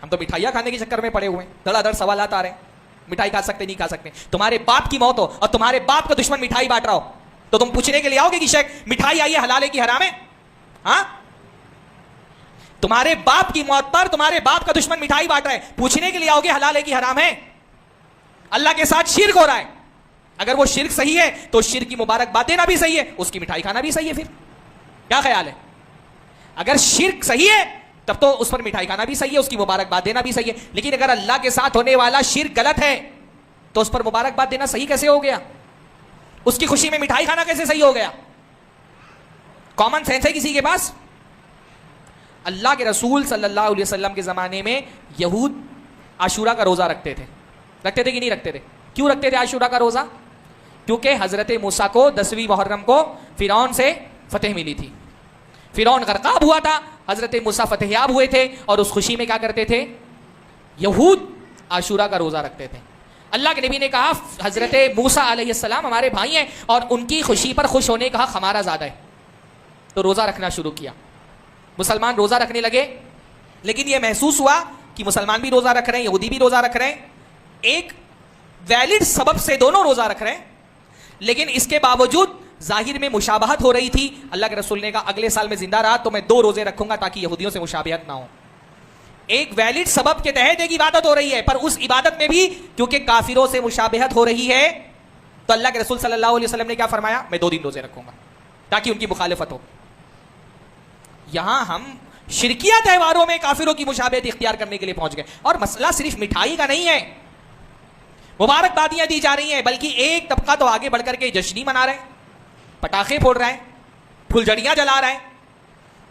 हम तो मिठाइयां खाने के चक्कर में पड़े हुए हैं, धड़ाधड़ सवालात आ रहे हैं, मिठाई खा सकते नहीं खा सकते। तुम्हारे बाप की मौत हो और तुम्हारे बाप का दुश्मन मिठाई बांट रहा हो तो तुम पूछने के लिए आओगे कि शेख मिठाई आई है हलाल है कि हराम है? हाँ, तुम्हारे बाप की मौत पर तुम्हारे बाप का दुश्मन मिठाई बांट रहा है, पूछने के लिए आओगे हलाल है कि हराम है? अल्लाह के साथ शिर्क हो रहा है। अगर वो शिर्क सही है तो शिर्क की मुबारकबाद देना भी सही है, उसकी मिठाई खाना भी सही है। फिर क्या ख्याल है? अगर शिर्क सही है तब तो उस पर मिठाई खाना भी सही है, उसकी मुबारकबाद देना भी सही है। लेकिन अगर अल्लाह के साथ होने वाला शिर्क गलत है तो उस पर मुबारकबाद देना सही कैसे हो गया? उसकी खुशी में मिठाई खाना कैसे सही हो गया? कॉमन सेंस है किसी के पास? अल्लाह के रसूल सल्लल्लाहु अलैहि वसल्लम के जमाने में यहूद आशूरा का रोजा रखते थे कि नहीं रखते थे? क्यों रखते थे आशूरा का रोजा? क्योंकि हजरत मूसा को 10वीं मुहर्रम को फिरौन से फतेह मिली थी। फिरौन गर्काब हुआ था, हजरत मूसा फतेहयाब हुए थे और उस खुशी में क्या करते थे? यहूद आशूरा का रोजा रखते थे। अल्लाह के नबी ने कहा हजरत मूसा अलैहिस्सलाम हमारे भाई हैं और उनकी खुशी पर खुश होने का हक हमारा ज्यादा है, तो रोजा रखना शुरू किया। मुसलमान रोजा रखने लगे, लेकिन यह महसूस हुआ कि मुसलमान भी रोजा रख रहे हैं, यहूदी भी रोजा रख रहे हैं, एक वैलिड सबब से दोनों रोजा रख रहे हैं, लेकिन इसके बावजूद जाहिर में मुशाबहत हो रही थी। अल्लाह के रसूल ने कहा अगले साल में जिंदा रहा तो मैं 2 रोजे रखूंगा ताकि यहूदियों से मुशाबहत ना हो। एक वैलिड सबब के तहत एक इबादत हो रही है, पर उस इबादत में भी क्योंकि काफिरों से मुशाबहत हो रही है तो अल्लाह के रसूल सल्लल्लाहु अलैहि वसल्लम ने क्या फरमाया? मैं 2 दिन रोजे रखूंगा ताकि उनकी मुखालिफत हो। यहां हम शिरकिया त्योहारों में काफिरों की मुशाबहत इख्तियार करने के लिए पहुंच गए। और मसला सिर्फ मिठाई का नहीं है, मुबारकबादियां दी जा रही हैं, बल्कि एक तबका तो आगे बढ़कर के जश्नी मना रहे हैं, पटाखे फोड़ रहे हैं, फुलझड़ियां जला रहे हैं,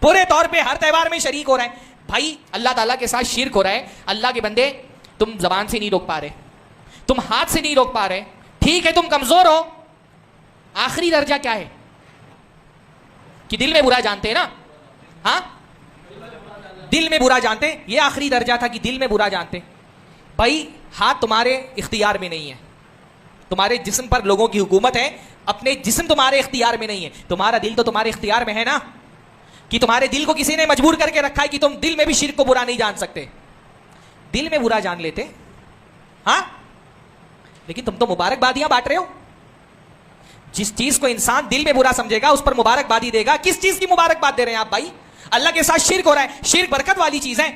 पूरे तौर पे हर त्योहार में शरीक हो रहे हैं। भाई अल्लाह ताला के साथ शिर्क हो रहा है। अल्लाह के बंदे, तुम जबान से नहीं रोक पा रहे, तुम हाथ से नहीं रोक पा रहे, ठीक है तुम कमजोर हो, आखिरी दर्जा क्या है कि दिल में बुरा जानते हैं ना? हाँ, दिल में बुरा जानते, ये आखिरी दर्जा था कि दिल में बुरा जानते। भाई हाथ तुम्हारे इख्तियार में नहीं है, तुम्हारे जिस्म पर लोगों की हुकूमत है, अपने जिस्म तुम्हारे इख्तियार में नहीं है, तुम्हारा दिल तो तुम्हारे इख्तियार में है ना, कि तुम्हारे दिल को किसी ने मजबूर करके रखा है कि तुम दिल में भी शिर्क को बुरा नहीं जान सकते, दिल में बुरा जान लेते। हाँ, लेकिन तुम तो मुबारकबादियां बांट रहे हो। जिस चीज को इंसान दिल में बुरा समझेगा उस पर मुबारकबादी देगा। किस चीज की मुबारकबाद दे रहे हैं आप भाई? अल्लाह के साथ शिर्क हो रहा है। शिर्क बरकत वाली चीज है।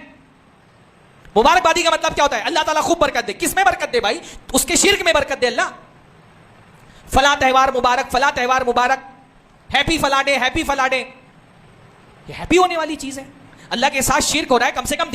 मुबारकबादी का मतलब क्या होता है? अल्लाह ताला खूब बरकत दे। किस में बरकत दे भाई? उसके शिर्क में बरकत दे अल्लाह। फला त्योहार मुबारक, फला त्योहार मुबारक, हैप्पी फला डे, हैप्पी फला डे, ये हैप्पी होने वाली चीज है। अल्लाह के साथ शिर्क हो रहा है, कम से कम